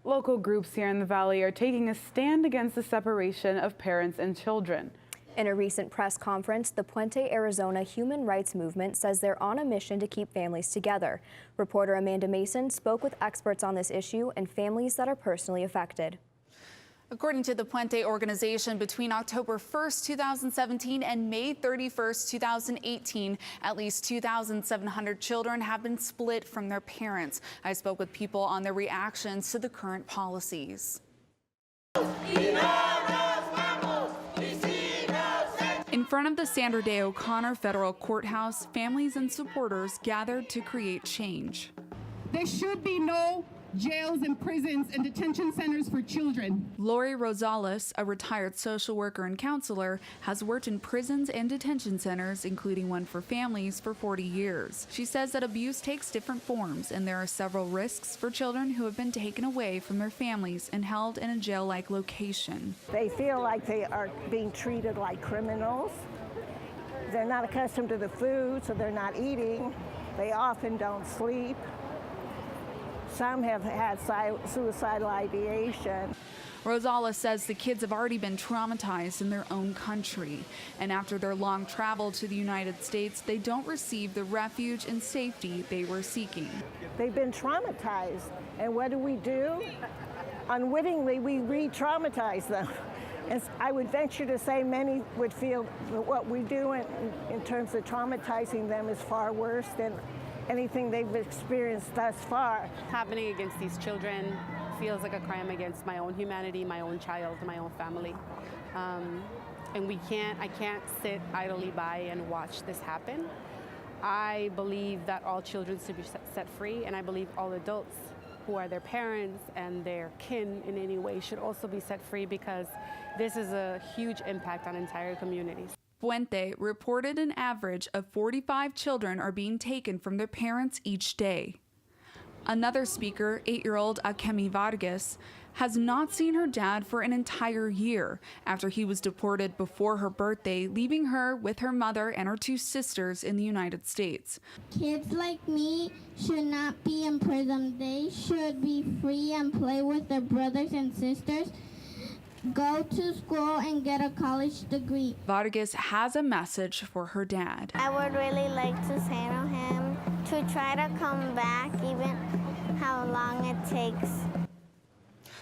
Local groups here in the Valley are taking a stand against the separation of parents and children. In a recent press conference, the Puente, Arizona Human Rights Movement says they're on a mission to keep families together. Reporter Amanda Mason spoke with experts on this issue and families that are personally affected. According to the Puente organization, between October 1st, 2017 and May 31st, 2018, at least 2,700 children have been split from their parents. I spoke with people on their reactions to the current policies. In front of the Sandra Day O'Connor Federal Courthouse, families and supporters gathered to create change. There should be no jails and prisons and detention centers for children. Lori Rosales, a retired social worker and counselor, has worked in prisons and detention centers, including one for families, for 40 years. She says that abuse takes different forms, and there are several risks for children who have been taken away from their families and held in a jail-like location. They feel like they are being treated like criminals. They're not accustomed to the food, so they're not eating. They often don't sleep. Some have had suicidal ideation. Rosales says the kids have already been traumatized in their own country, and after their long travel to the United States, they don't receive the refuge and safety they were seeking. They've been traumatized, and what do? Unwittingly, we re-traumatize them. And I would venture to say many would feel that what we do in terms of traumatizing them is far worse than anything they've experienced thus far. Happening against these children feels like a crime against my own humanity, my own child, my own family. And I can't sit idly by and watch this happen. I believe that all children should be set free, and I believe all adults who are their parents and their kin in any way should also be set free, because this is a huge impact on entire communities. Puente reported an average of 45 children are being taken from their parents each day. Another speaker, 8-year-old Akemi Vargas, has not seen her dad for an entire year after he was deported before her birthday, leaving her with her mother and her 2 sisters in the United States. Kids like me should not be in prison. They should be free and play with their brothers and sisters, go to school and get a college degree. Vargas has a message for her dad. I would really like to say to him to try to come back, even how long it takes.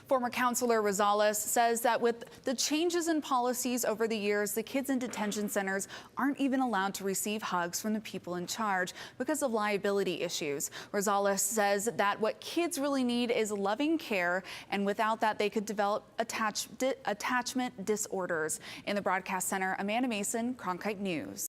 Former counselor Rosales says that with the changes in policies over the years, the kids in detention centers aren't even allowed to receive hugs from the people in charge because of liability issues. Rosales says that what kids really need is loving care, and without that, they could develop attachment disorders. In the broadcast center, Amanda Mason, Cronkite News.